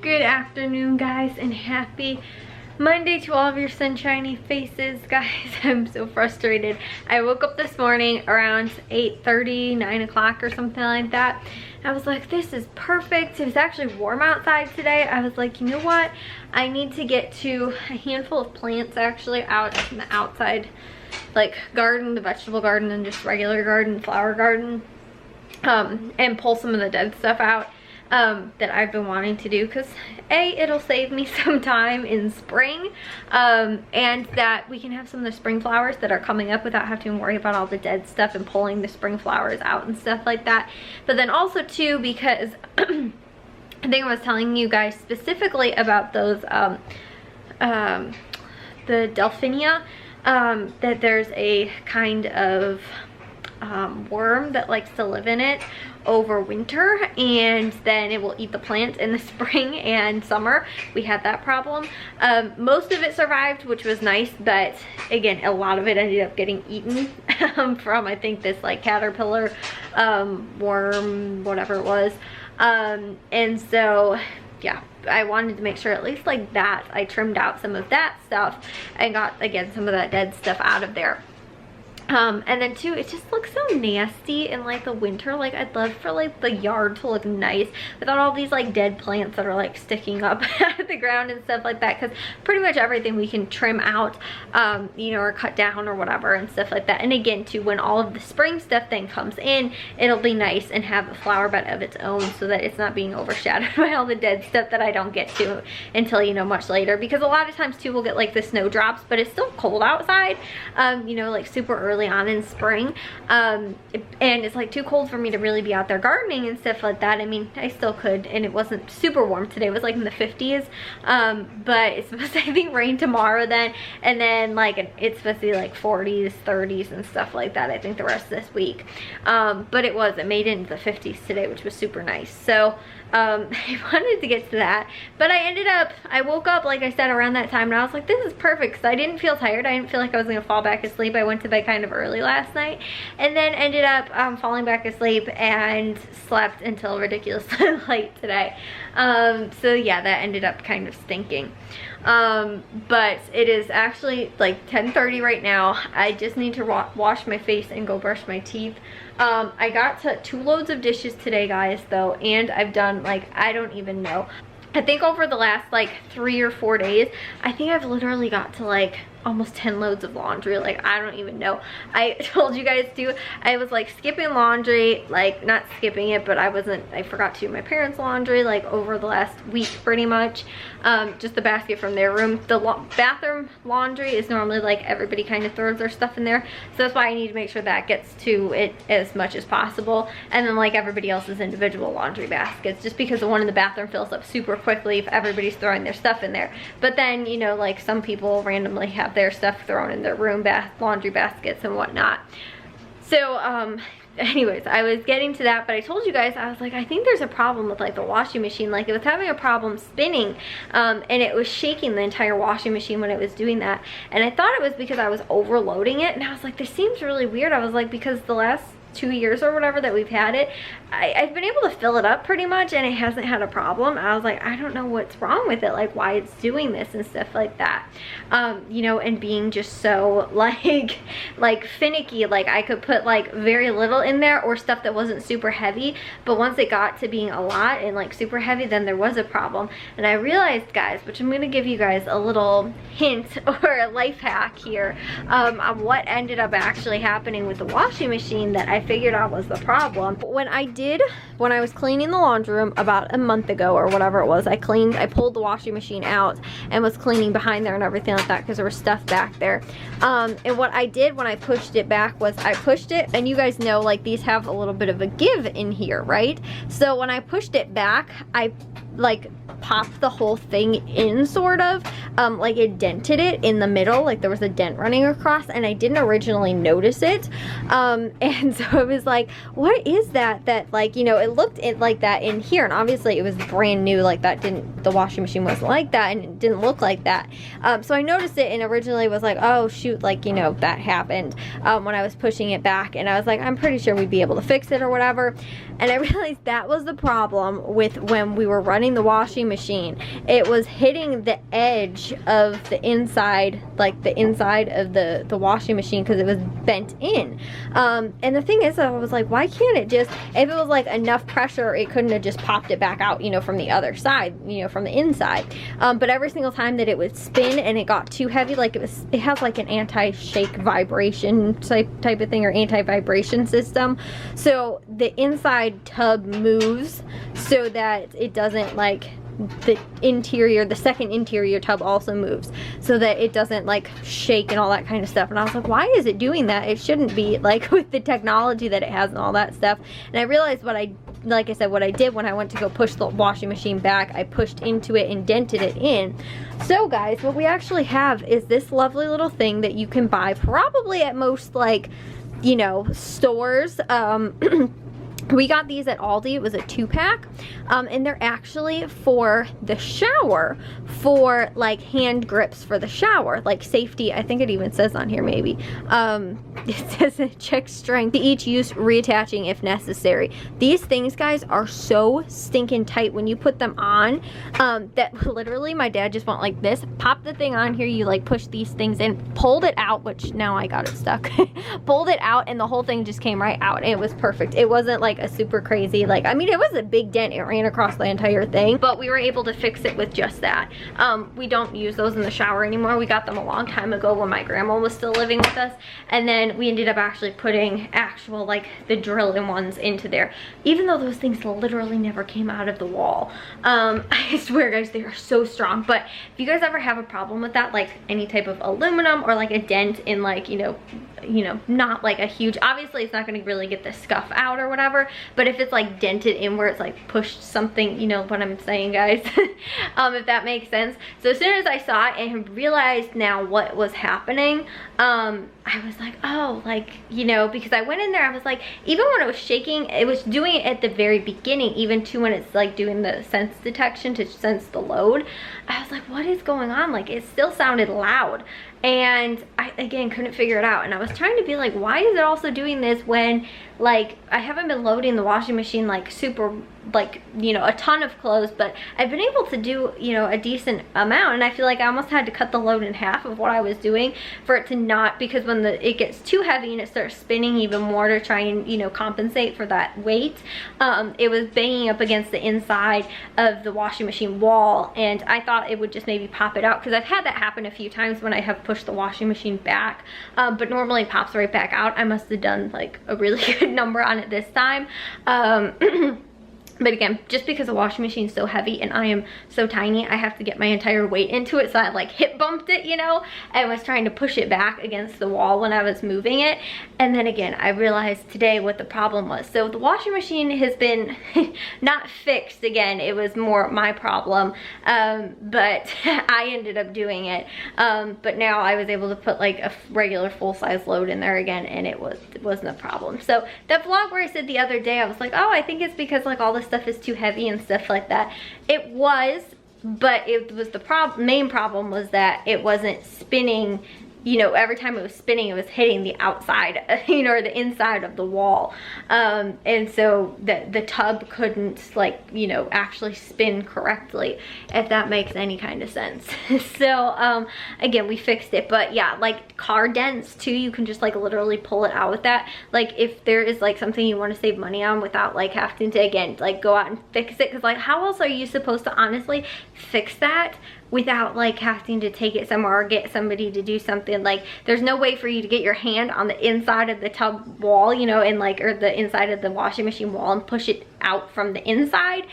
Good afternoon, guys, and happy Monday to all of your sunshiny faces. Guys, I'm so frustrated. I woke up this morning around 8:30, 9 o'clock or something like that. I was like, this is perfect. It was actually warm outside today. I was like, you know what? I need to get to a handful of plants actually out in the outside, like garden, the vegetable garden, and just regular garden, flower garden, and pull some of the dead stuff out. That I've been wanting to do, because it'll save me some time in spring, and that we can have some of the spring flowers that are coming up without having to worry about all the dead stuff and pulling the spring flowers out and stuff like that. But then also too, because I think I was telling you guys specifically about those the Delphinia, that there's a kind of worm that likes to live in it over winter, and then it will eat the plant in the spring and summer. We had that problem. Most of it survived, which was nice, but again, a lot of it ended up getting eaten from, I think, this like caterpillar worm, whatever it was. And so yeah, I wanted to make sure at least like that I trimmed out some of that stuff and got, again, some of that dead stuff out of there. And then too, it just looks so nasty in like the winter. Like, I'd love for like the yard to look nice without all these like dead plants that are like sticking up out of the ground and stuff like that, because pretty much everything we can trim out, you know, or cut down or whatever and stuff like that. And again too, when all of the spring stuff then comes in, it'll be nice and have a flower bed of its own, so that it's not being overshadowed by all the dead stuff that I don't get to until, you know, much later. Because a lot of times too, we'll get like the snowdrops, but it's still cold outside, you know, like super early on in spring, and it's like too cold for me to really be out there gardening and stuff like that. I mean, I still could, and it wasn't super warm today. It was like in the 50s, but it's supposed to, I think, rain tomorrow then, and then like it's supposed to be like 40s, 30s and stuff like that, I think, the rest of this week. But it made it into the 50s today, which was super nice. So I wanted to get to that, but I woke up, like I said, around that time, and I was like, this is perfect, because I didn't feel tired. I didn't feel like I was gonna fall back asleep. I went to bed kind of early last night, and then ended up falling back asleep and slept until ridiculously late today. So yeah, that ended up kind of stinking. But it is actually like 10:30 right now. I just need to wash my face and go brush my teeth. I got to 2 loads of dishes today, guys, though, and I've done, like, I don't even know. I think over the last like 3 or 4 days, I think I've literally got to like almost 10 loads of laundry. Like, I don't even know. I told you guys too, I was like skipping laundry, like not skipping it, but I forgot to do my parents' laundry like over the last week pretty much. Just the basket from their room. The bathroom laundry is normally like everybody kind of throws their stuff in there, so that's why I need to make sure that gets to it as much as possible. And then like everybody else's individual laundry baskets, just because the one in the bathroom fills up super quickly if everybody's throwing their stuff in there. But then, you know, like some people randomly have their stuff thrown in their room laundry baskets and whatnot. So anyways, I was getting to that, but I told you guys, I was like, I think there's a problem with like the washing machine. Like, it was having a problem spinning, and it was shaking the entire washing machine when it was doing that. And I thought it was because I was overloading it, and I was like, this seems really weird. I was like, because the last 2 years or whatever that we've had it, I've been able to fill it up pretty much, and it hasn't had a problem. I was like, I don't know what's wrong with it, like why it's doing this and stuff like that. You know, and being just so like finicky. Like, I could put like very little in there, or stuff that wasn't super heavy, but once it got to being a lot and like super heavy, then there was a problem. And I realized, guys, which I'm gonna give you guys a little hint or a life hack here, on what ended up actually happening with the washing machine that I figured out was the problem. When I was cleaning the laundry room about a month ago or whatever it was, I pulled the washing machine out and was cleaning behind there and everything like that, because there was stuff back there. And what I did when I pushed it back was I pushed it, and you guys know, like, these have a little bit of a give in here, right? So when I pushed it back, I like popped the whole thing in, sort of, like it dented it in the middle, like there was a dent running across, and I didn't originally notice it. And so I was like, what is that, like, you know, it looked like that in here, and obviously it was brand new, like that the washing machine wasn't like that, and it didn't look like that. So I noticed it, and originally was like, oh shoot, like, you know, that happened when I was pushing it back, and I was like, I'm pretty sure we'd be able to fix it or whatever. And I realized that was the problem with when we were running running the washing machine, it was hitting the edge of the inside, like the inside of the washing machine, because it was bent in. And the thing is, I was like, why can't it just, if it was like enough pressure, it couldn't have just popped it back out, you know, from the other side, you know, from the inside. But every single time that it would spin and it got too heavy, like it has like an anti-shake vibration type of thing, or anti-vibration system. So the inside tub moves so that it doesn't, like, the interior, the second interior tub also moves so that it doesn't like shake and all that kind of stuff. And I was like, why is it doing that? It shouldn't be, like, with the technology that it has and all that stuff. And I realized what I did when I went to go push the washing machine back, I pushed into it and dented it in. So guys, what we actually have is this lovely little thing that you can buy probably at most, like, you know, stores. We got these at Aldi. It was a 2-pack, and they're actually for the shower, for like hand grips for the shower, like safety. I think it even says on here, maybe it says check strength to each use, reattaching if necessary. These things, guys, are so stinking tight when you put them on, that literally my dad just went like this, pop the thing on here, you like push these things in, pulled it out, which now I got it stuck, pulled it out, and the whole thing just came right out. It was perfect. It wasn't like a super crazy, like, I mean, it was a big dent, it ran across the entire thing, but we were able to fix it with just that. We don't use those in the shower anymore. We got them a long time ago when my grandma was still living with us, and then we ended up actually putting actual, like, the drill-in ones into there, even though those things literally never came out of the wall. I swear, guys, they are so strong. But if you guys ever have a problem with that, like any type of aluminum or like a dent in, like, you know, not like a huge, obviously it's not going to really get the scuff out or whatever, but if it's like dented in where it's like pushed something, you know what I'm saying, guys, if that makes sense. So as soon as I saw it and realized now what was happening, I was like, oh, like, you know, because I went in there, I was like, even when it was shaking, it was doing it at the very beginning, even to when it's like doing the sense detection to sense the load. I was like, what is going on? Like, it still sounded loud. And I, again, couldn't figure it out. And I was trying to be like, why is it also doing this when, like, I haven't been loading the washing machine, like, super, like, you know, a ton of clothes, but I've been able to do, you know, a decent amount. And I feel like I almost had to cut the load in half of what I was doing for it to not, because when it gets too heavy and it starts spinning even more to try and, you know, compensate for that weight, it was banging up against the inside of the washing machine wall. And I thought it would just maybe pop it out, because I've had that happen a few times when I have pushed the washing machine back, but normally it pops right back out. I must have done like a really good number on it this time. But again, just because the washing machine is so heavy and I am so tiny, I have to get my entire weight into it. So I like hip bumped it, you know, and was trying to push it back against the wall when I was moving it. And then again, I realized today what the problem was. So the washing machine has been not fixed again. It was more my problem, but I ended up doing it. But now I was able to put like a regular full-size load in there again, and it wasn't a problem. So that vlog where I said the other day, I was like, oh, I think it's because like all this stuff is too heavy and stuff like that. It was, but it was the main problem was that it wasn't spinning, you know, every time it was spinning, it was hitting the outside, you know, or the inside of the wall. And so the tub couldn't, like, you know, actually spin correctly, if that makes any kind of sense. So, again, we fixed it. But yeah, like car dents too, you can just like literally pull it out with that. Like if there is like something you want to save money on without like having to, again, like go out and fix it. Because like how else are you supposed to honestly fix that without like having to take it somewhere or get somebody to do something? Like there's no way for you to get your hand on the inside of the tub wall, you know, and like, or the inside of the washing machine wall and push it out from the inside.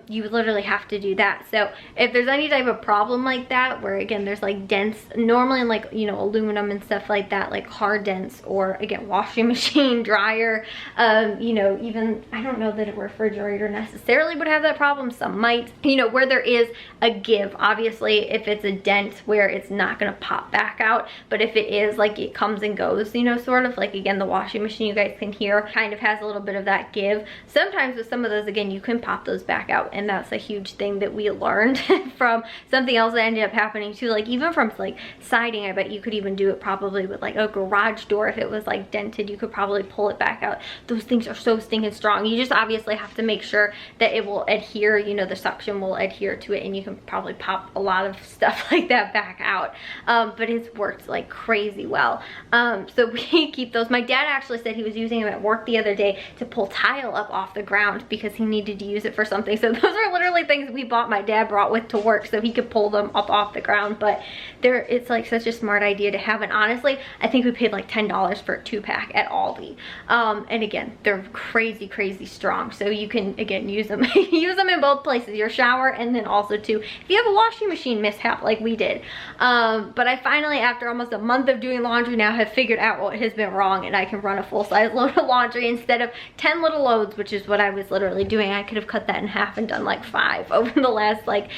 You would literally have to do that. So if there's any type of problem like that, where again there's like dents normally in like, you know, aluminum and stuff like that, like hard dents, or again washing machine, dryer, you know, even I don't know that a refrigerator necessarily would have that problem, some might, you know, where there is a give. Obviously if it's a dent where it's not gonna pop back out, but if it is like it comes and goes, you know, sort of like, again, the washing machine, you guys can hear, kind of has a little bit of that give. Sometimes sometimes with some of those, again, you can pop those back out, and that's a huge thing that we learned from something else that ended up happening too. Like even from like siding, I bet you could even do it probably with like a garage door. If it was like dented, you could probably pull it back out. Those things are so stinking strong. You just obviously have to make sure that it will adhere, you know, the suction will adhere to it, and you can probably pop a lot of stuff like that back out. But it's worked like crazy well. So we keep those. My dad actually said he was using them at work the other day to pull tile up off the ground because he needed to use it for something. So those are literally things we bought, my dad brought with to work so he could pull them up off the ground. But it's like such a smart idea to have. And honestly, I think we paid like $10 for a 2-pack at Aldi. And again, they're crazy, crazy strong. So you can, again, use them use them in both places, your shower, and then also too if you have a washing machine mishap like we did. But I finally, after almost a month of doing laundry now, have figured out what has been wrong, and I can run a full-size load of laundry instead of 10 little loads, which is what I was literally doing. I could have cut that in half and done like 5 over the last like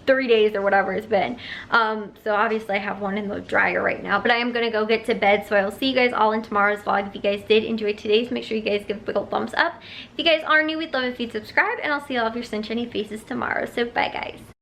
3 days or whatever it's been. So obviously I have one in the dryer right now, but I am gonna go get to bed, so I will see you guys all in tomorrow's vlog. If you guys did enjoy today's, make sure you guys give a big old thumbs up. If you guys are new, we'd love if you'd subscribe, and I'll see all of your sunshiny faces tomorrow. So bye guys.